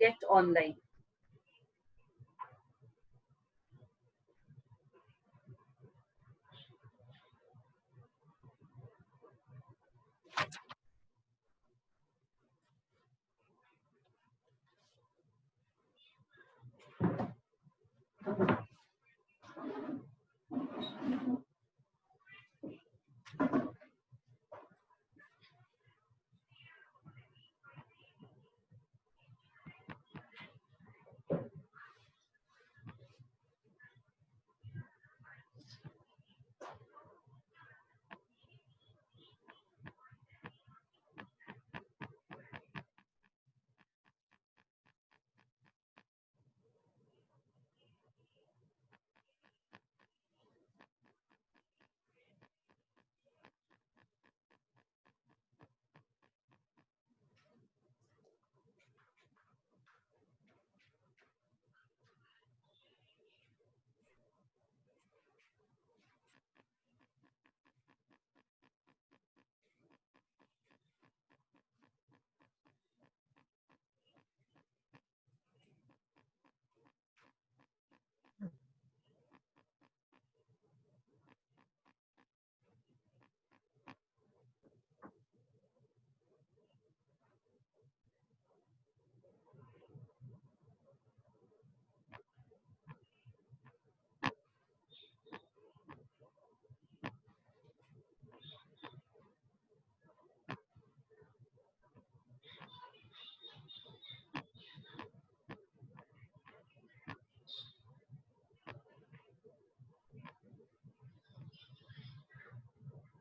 get online.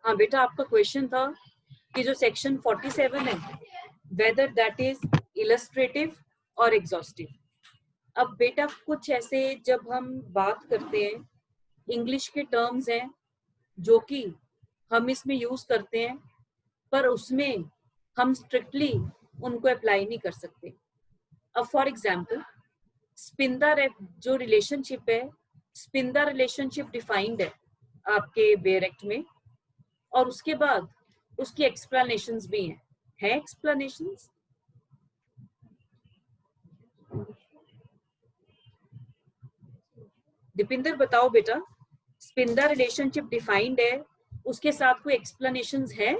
हाँ बेटा, आपका क्वेश्चन था कि जो सेक्शन 47 है, वेदर दैट इज इलस्ट्रेटिव और एग्जॉस्टिव। अब बेटा कुछ ऐसे जब हम बात करते हैं, इंग्लिश के टर्म्स हैं जो कि हम इसमें यूज करते हैं, पर उसमें हम स्ट्रिक्टली उनको अप्लाई नहीं कर सकते। अब फॉर एग्जाम्पल स्पिंदा जो रिलेशनशिप है, स्पिंदा रिलेशनशिप डिफाइंड है आपके बेयर एक्ट में, और उसके बाद उसकी एक्सप्लेनेशंस भी हैं। है एक्सप्लेनेशंस? दीपिंदर बताओ बेटा, स्पिंदा रिलेशनशिप डिफाइंड है, उसके साथ कोई एक्सप्लेनेशंस है?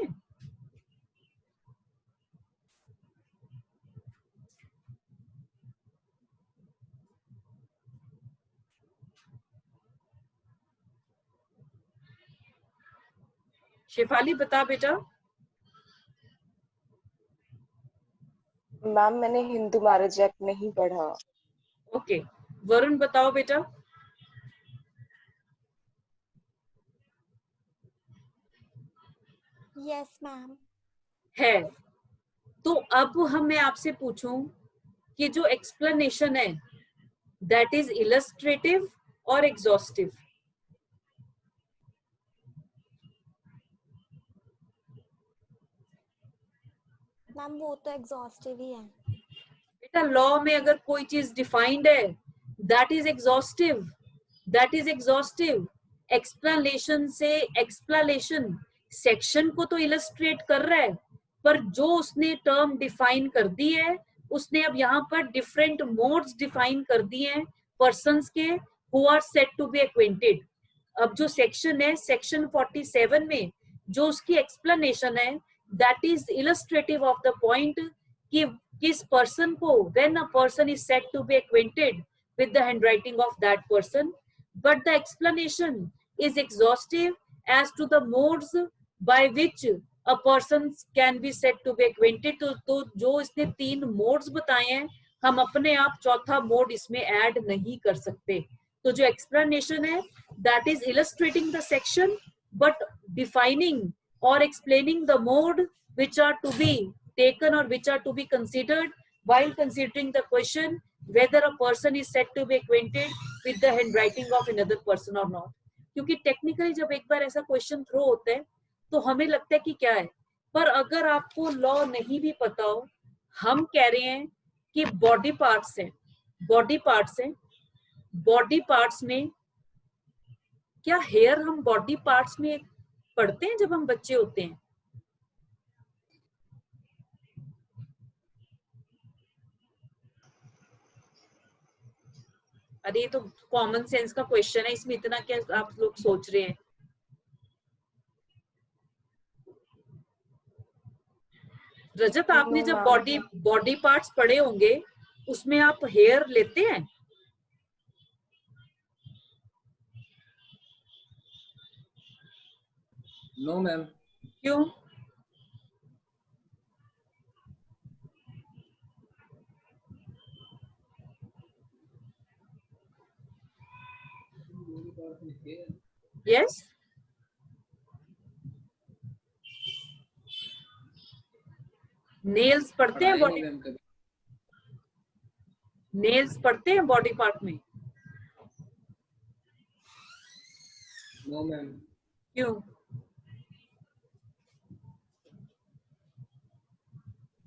शेफाली बता बेटा। मैम मैंने हिंदू मैरिज एक्ट नहीं पढ़ा। ओके, वरुण बताओ बेटा। Yes ma'am. है। तो अब मैं आपसे पूछूं कि जो एक्सप्लेनेशन है दैट इज इलस्ट्रेटिव और एग्जॉस्टिव? मैम वो तो एग्जॉस्टिव ही है। बेटा लॉ में अगर कोई चीज डिफाइंड है that is exhaustive, that is exhaustive. Explanation से एक्सप्लेनेशन सेक्शन को तो इलस्ट्रेट कर रहा है, पर जो उसने टर्म डिफाइन कर दी है, उसने अब यहाँ पर डिफरेंट मोड्स डिफाइन कर दिए हैं पर्संस के who are set to be acquainted. अब जो सेक्शन है, सेक्शन 47 में जो उसकी एक्सप्लेनेशन है that is illustrative of the point कि किस पर्सन को, when a person is said to be acquainted with the handwriting of that person, but the explanation is exhaustive as to the modes by which a person can be said to be acquainted। तो जो इसने 3 modes बताए हैं, हम अपने आप चौथा mode इसमें ऐड नहीं कर सकते। तो जो एक्सप्लेनेशन है that is illustrating the section but defining or explaining the mode which are to be taken or which are to be considered while considering the question whether a person is said to be acquainted with the handwriting of another person or not। क्योंकि technically जब एक बार ऐसा question throw होता है तो हमें लगता है कि क्या है, पर अगर आपको लॉ नहीं भी पता हो, हम कह रहे हैं कि बॉडी पार्ट्स हैं, बॉडी पार्ट्स हैं, बॉडी पार्ट्स में क्या हेयर हम बॉडी पार्ट्स में पढ़ते हैं जब हम बच्चे होते हैं? अरे ये तो कॉमन सेंस का क्वेश्चन है, इसमें इतना क्या आप लोग सोच रहे हैं। रजत, आपने नो जब मैम। बॉडी बॉडी पार्ट्स पढ़े होंगे उसमें आप हेयर लेते हैं? No ma'am. क्यों? यस, नेल्स पड़ते हैं पढ़ाया नहीं बॉडी, मैम कभी। नेल्स पड़ते हैं बॉडी पार्ट में? No ma'am. क्यों?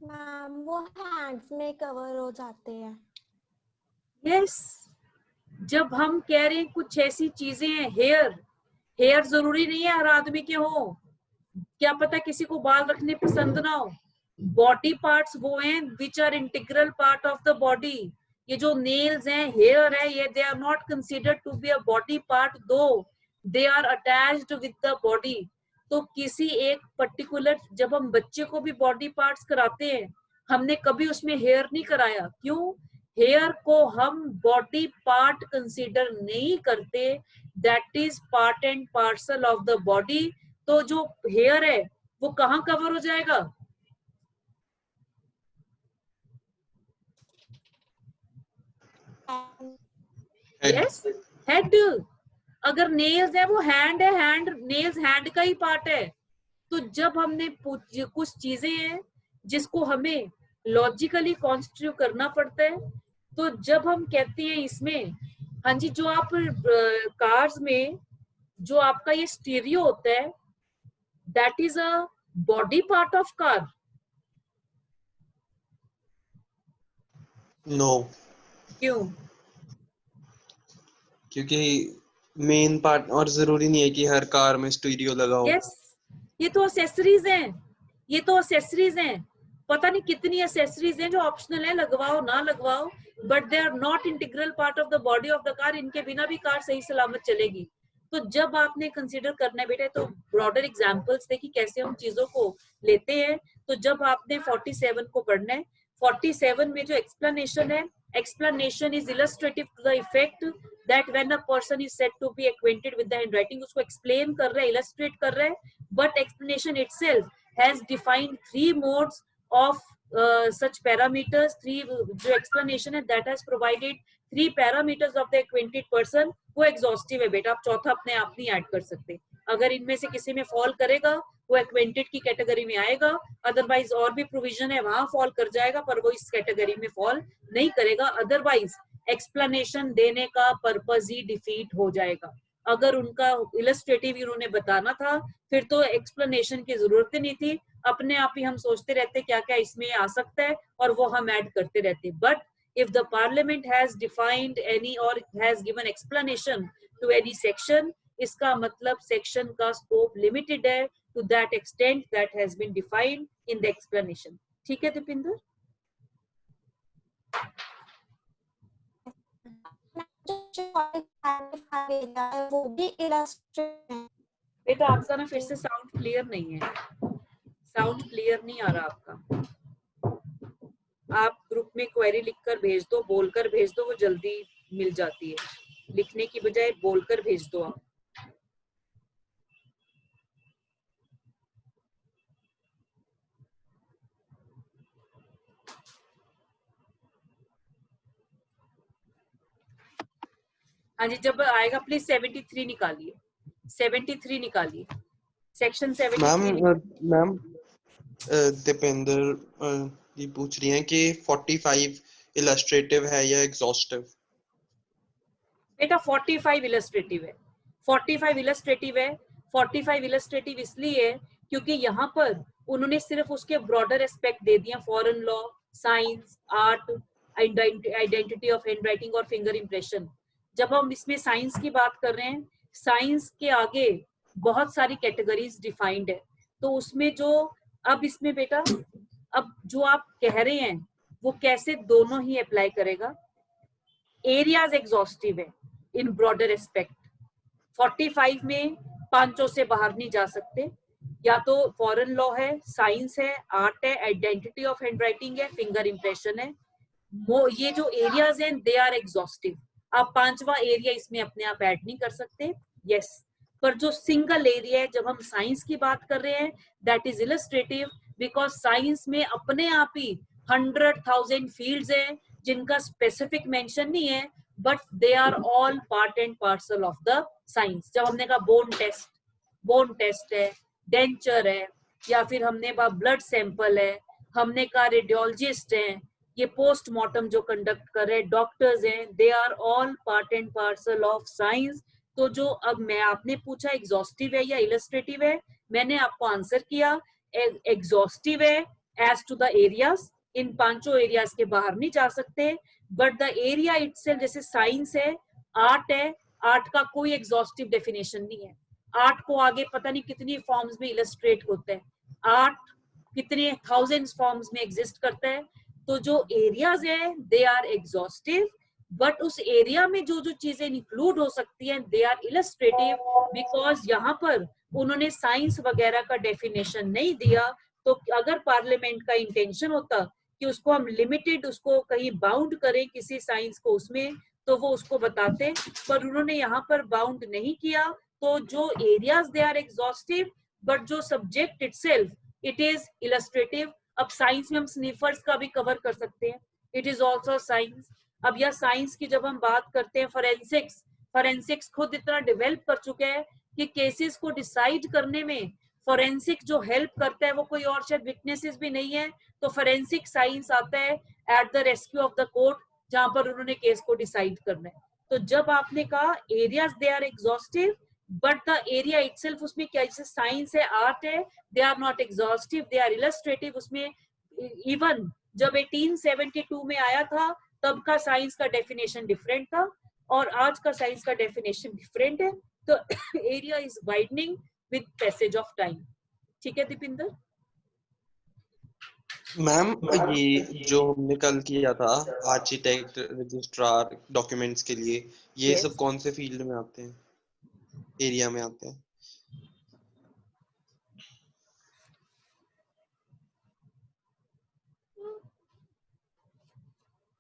मैम वो हैंड्स में कवर हो जाते हैं। यस, जब हम कह रहे हैं कुछ ऐसी चीजें हैं, हेयर, हेयर जरूरी नहीं है हर आदमी के हो, क्या पता किसी को बाल रखने पसंद ना हो। बॉडी पार्ट्स वो हैं which are integral part of the body. ये जो नेल्स हैं, हेयर है, ये they are not considered to be a body part, though they are attached with the body. तो किसी एक पर्टिकुलर, जब हम बच्चे को भी बॉडी पार्ट्स कराते हैं, हमने कभी उसमें हेयर नहीं कराया। क्यों? हेयर को हम बॉडी पार्ट कंसीडर नहीं करते, that is part and parcel of the body. तो जो हेयर है वो कहाँ कवर हो जाएगा? Yes, head. अगर नेल्स है वो हैंड है, हैंड नेल्स हैंड का ही पार्ट है। तो जब हमने कुछ चीजें हैं जिसको हमें लॉजिकली कॉन्स्टिट्यूट करना पड़ता है, तो जब हम कहते हैं इसमें, हाँ जी, जो आप कार्स में जो आपका ये स्टीरियो होता है, that is a body part of car. No, क्यों? क्योंकि मेन पार्ट, और जरूरी नहीं है कि हर कार में स्टीरियो लगा हो। यस, ये तो एक्सेसरीज हैं, ये तो एक्सेसरीज हैं। पता नहीं कितनी एक्सेसरीज हैं जो ऑप्शनल है, लगवाओ ना लगवाओ, but they are not integral part of the body of the car. इनके बिना भी कार सही सलामत चलेगी। तो जब आपने कंसीडर करना है बेटा, तो ब्रॉडर एग्जांपल्स देखिए कैसे हम चीजों को लेते हैं। तो जब आपने 47 को पढ़ना है, 47 में जो एक्सप्लेनेशन है, explanation is illustrative to the effect that when a person is said to be acquainted with the handwriting, उसको explain कर रहा है, illustrate कर रहा है, but explanation itself has defined 3 modes of such parameters। 3 जो explanation है that has provided 3 parameters of the acquainted person। वो exhaustive है बेटा, आप चौथा अपने आप नहीं ऐड कर सकते। अगर इनमें से किसी में फॉल करेगा वो एक्वेंटेड की कैटेगरी में आएगा, अदरवाइज और भी प्रोविजन है वहां फॉल कर जाएगा, पर वो इस कैटेगरी में फॉल नहीं करेगा। अदरवाइज एक्सप्लेनेशन देने का पर्पस ही डिफीट हो जाएगा। अगर उनका इलस्ट्रेटिव उन्होंने बताना था, फिर तो एक्सप्लेनेशन की जरूरत ही नहीं थी। अपने आप ही हम सोचते रहते क्या क्या इसमें आ सकता है और वो हम ऐड करते रहते। But if the parliament has defined any or has given explanation to any section, इसका मतलब सेक्शन का स्कोप लिमिटेड है to that extent that has been defined in the explanation। ठीक है दीपिंदर? वो भी इलस्ट्रेट है। बेटा आपका ना फिर से साउंड क्लियर नहीं है, साउंड क्लियर नहीं आ रहा आपका। आप ग्रुप में क्वेरी लिखकर भेज दो, बोलकर भेज दो, वो जल्दी मिल जाती है। लिखने की बजाय बोलकर भेज दो आप। हाँ जी, जब आएगा प्लीज 73 निकालिए, 73 निकालिए, सेक्शन 73। मैम दीपेंद्र ये पूछ रही हैं कि 45 इलस्ट्रेटिव है या एग्जॉस्टिव? बेटा 45 इलस्ट्रेटिव है, 45 इलस्ट्रेटिव है। 45 इलस्ट्रेटिव इसलिए है क्योंकि यहाँ पर उन्होंने सिर्फ उसके ब्रॉडर एस्पेक्ट दे दिया, foreign law, science, art, identity of handwriting और फिंगर इंप्रेशन। जब हम इसमें साइंस की बात कर रहे हैं, साइंस के आगे बहुत सारी कैटेगरीज डिफाइंड है। तो उसमें जो अब इसमें बेटा, अब जो आप कह रहे हैं वो कैसे दोनों ही अप्लाई करेगा? एरियाज एग्जॉस्टिव है इन ब्रॉडर एस्पेक्ट। 45 में पांचों से बाहर नहीं जा सकते, या तो फॉरेन लॉ है, साइंस है, आर्ट है, आइडेंटिटी ऑफ हैंडराइटिंग है, फिंगर इंप्रेशन है। वो ये जो एरियाज हैं दे आर एग्जॉस्टिव। आप पांचवा एरिया इसमें अपने आप ऐड नहीं कर सकते, यस। पर जो सिंगल एरिया है, जब हम साइंस की बात कर रहे हैं, that is illustrative, because science में अपने आप ही 100,000 फील्ड्स हैं जिनका स्पेसिफिक मेंशन नहीं है, but they are all part and parcel of the science. जब हमने कहा बोन टेस्ट है, डेंचर है, या फिर हमने कहा ब्लड सैंपल है, हमने कहा रेडियोलॉजिस्ट है, ये पोस्टमार्टम जो कंडक्ट कर रहे डॉक्टर्स हैं, they are all part and parcel of science. तो जो अब मैं आपने पूछा एग्जॉस्टिव है या इलस्ट्रेटिव है, मैंने आपको आंसर किया एग्जॉस्टिव है एज टू द एरियाज। इन पांचों एरियाज के बाहर नहीं जा सकते, बट द एरिया इटसेल्फ, जैसे साइंस है, आर्ट है, आर्ट का कोई एग्जॉस्टिव डेफिनेशन नहीं है। आर्ट को आगे पता नहीं कितनी फॉर्म्स में इलस्ट्रेट होता है, आर्ट कितने थाउजेंड्स फॉर्म्स में एग्जिस्ट करता है। तो जो एरियाज है दे आर एग्जॉस्टिव, बट उस एरिया में जो जो चीजें इंक्लूड हो सकती हैं दे आर इलस्ट्रेटिव, बिकॉज यहाँ पर उन्होंने साइंस वगैरह का डेफिनेशन नहीं दिया। तो अगर पार्लियामेंट का इंटेंशन होता कि उसको हम लिमिटेड, उसको कहीं बाउंड करें किसी साइंस को उसमें, तो वो उसको बताते, पर उन्होंने यहाँ पर बाउंड नहीं किया। तो जो areas they are exhaustive, but जो subject itself it is illustrative. अब साइंस में हम स्निफर्स का भी कवर कर सकते हैं, इट इज ऑल्सो साइंस। अब यह साइंस की जब हम बात करते हैं, फॉरेंसिक्स खुद इतना डेवलप कर चुके हैं कि केसेस को डिसाइड करने में फॉरेंसिक जो हेल्प करता है वो कोई और शायद विटनेसेस भी नहीं है, तो फॉरेंसिक साइंस आता है at the rescue of the court, जहां पर उन्होंने केस को डिसाइड करना है। तो जब आपने कहा areas they are exhaustive, but the area itself, उसमें क्या, जैसे साइंस है, आर्ट है, they are not exhaustive, they are illustrative. उसमें इवन जब 1872 में आया था तब का साइंस का डेफिनेशन डिफरेंट था और आज का साइंस का डेफिनेशन डिफरेंट है। तो area is widening with passage of time. ठीक है दीपिंदर? मैम ये जो हमने कल किया था आर्किटेक्ट, रजिस्ट्रार, डॉक्यूमेंट्स के लिए, ये Yes. सब कौन से फील्ड में आते हैं, एरिया में आते हैं?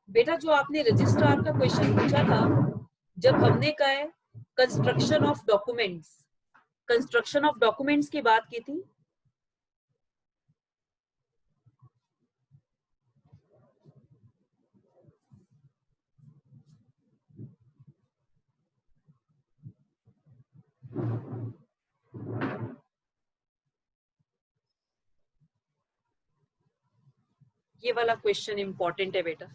बेटा जो आपने रजिस्ट्रार का क्वेश्चन पूछा था, जब हमने कहा है कंस्ट्रक्शन ऑफ डॉक्यूमेंट्स की बात की थी, ये वाला क्वेश्चन इंपॉर्टेंट है बेटा,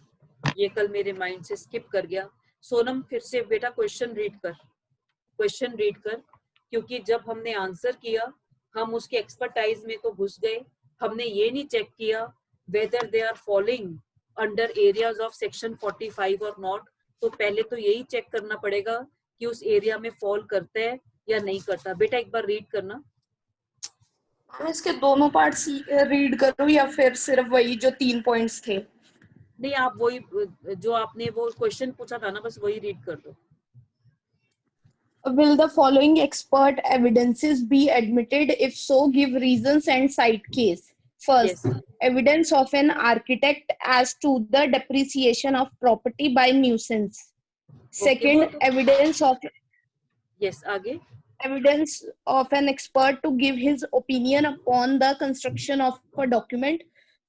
ये कल मेरे माइंड से स्किप कर गया। सोनम फिर से बेटा क्वेश्चन रीड कर, क्योंकि जब हमने आंसर किया हम उसके एक्सपर्टाइज में तो घुस गए, हमने ये नहीं चेक किया whether they are following under areas of section 45 और नॉट। तो पहले तो यही चेक करना पड़ेगा कि उस एरिया में फॉल करता है या नहीं करता। बेटा एक बार रीड करना। इसके दोनों पार्ट्स रीड करो या फिर सिर्फ वही जो 3 पॉइंट्स थे? नहीं, आप वही जो आपने वो क्वेश्चन पूछा था ना, बस वही रीड कर दो। Will the following expert evidences be admitted? If so, give reasons and cite case. First, Yes. evidence of an architect as to the depreciation of property by nuisance. Second, वो तो- evidence आगे। of an expert to give his opinion upon the construction of a document.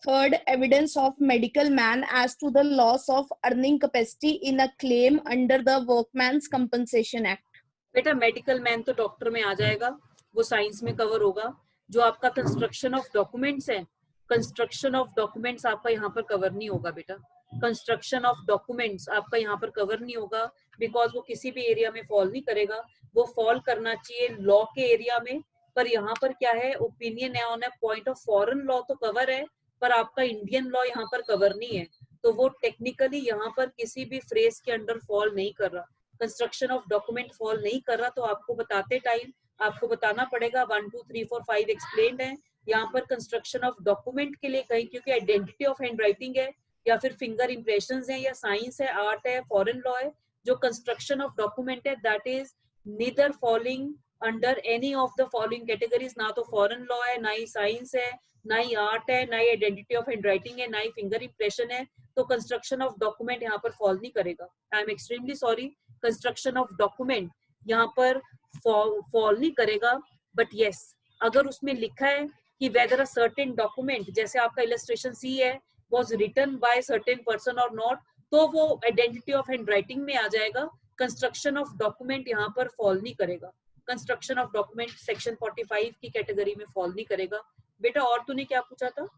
Third, evidence of medical man as to the loss of earning capacity in a claim under the Workmen's Compensation Act. बेटा medical man तो doctor में आ जाएगा, वो science में cover होगा। जो आपका construction of documents है, कंस्ट्रक्शन ऑफ डॉक्यूमेंट्स आपका यहाँ पर कवर नहीं होगा बेटा। कंस्ट्रक्शन ऑफ डॉक्यूमेंट्स आपका यहाँ पर कवर नहीं होगा, बिकॉज वो किसी भी एरिया में फॉल नहीं करेगा। वो फॉल करना चाहिए लॉ के एरिया में, पर यहाँ पर क्या है, ओपिनियन है on a point of foreign law तो कवर है, पर आपका इंडियन लॉ यहाँ पर कवर नहीं है, तो वो टेक्निकली यहाँ पर किसी भी फ्रेज के अंडर फॉल नहीं कर रहा। कंस्ट्रक्शन ऑफ डॉक्यूमेंट फॉल नहीं कर रहा, तो आपको बताते टाइम आपको बताना पड़ेगा 1 2 3 4 5 एक्सप्लेन्ड है। यहाँ पर कंस्ट्रक्शन ऑफ डॉक्यूमेंट के लिए कहीं, क्योंकि आइडेंटिटी ऑफ हैंडराइटिंग है, या फिर फिंगर इम्प्रेशंस हैं या साइंस है, आर्ट है, फॉरेन लॉ है, जो कंस्ट्रक्शन ऑफ डॉक्यूमेंट है that is neither falling under any of the following categories. ना तो फॉरेन लॉ है, ना ही साइंस है, ना ही आर्ट है, ना ही आइडेंटिटी ऑफ हैंडराइटिंग है, ना ही फिंगर इम्प्रेशन है, तो कंस्ट्रक्शन ऑफ डॉक्यूमेंट यहाँ पर फॉल नहीं करेगा। I am extremely sorry, construction of document यहाँ पर फॉल नहीं करेगा। बट यस, अगर उसमें लिखा है कि वेदर अ सर्टेन डॉक्यूमेंट, जैसे आपका इलस्ट्रेशन सी है, was written by certain person or not, तो वो आइडेंटिटी ऑफ हैंडराइटिंग में आ जाएगा। कंस्ट्रक्शन ऑफ डॉक्यूमेंट यहाँ पर फॉल नहीं करेगा। कंस्ट्रक्शन ऑफ डॉक्यूमेंट सेक्शन 45 की कैटेगरी में फॉल नहीं करेगा। बेटा और तूने क्या पूछा था?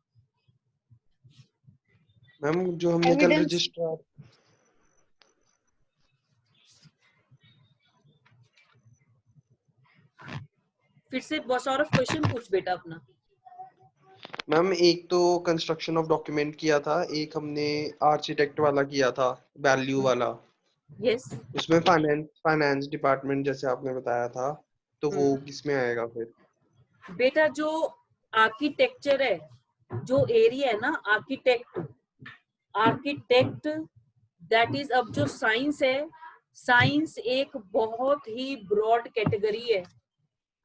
मैम जो हमने कल Evidence. रजिस्ट्रार फिर से बहुत सारा क्वेश्चन पूछ बेटा अपना। मैम एक तो कंस्ट्रक्शन ऑफ डॉक्यूमेंट किया था, एक हमने आर्किटेक्ट वाला किया था, वैल्यू वाला। यस, उसमें फाइनेंस डिपार्टमेंट जैसे आपने बताया था, तो वो किसमें आएगा फिर? बेटा जो आर्किटेक्चर है, जो एरिया है ना, आर्किटेक्ट दैट इज, अब जो साइंस है, साइंस एक बहुत ही ब्रॉड कैटेगरी है।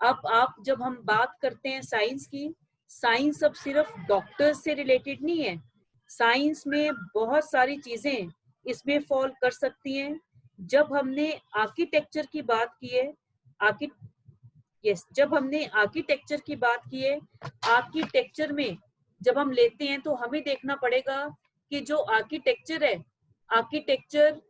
अब आप जब हम बात करते हैं साइंस की, साइंस अब सिर्फ डॉक्टर्स से रिलेटेड नहीं है। साइंस में बहुत सारी चीजें इसमें फॉल कर सकती हैं। जब हमने आर्किटेक्चर की बात की है, जब हमने आर्किटेक्चर की बात की है, आर्किटेक्चर में जब हम लेते हैं तो हमें देखना पड़ेगा कि जो आर्किटेक्चर है, आर्किटेक्चर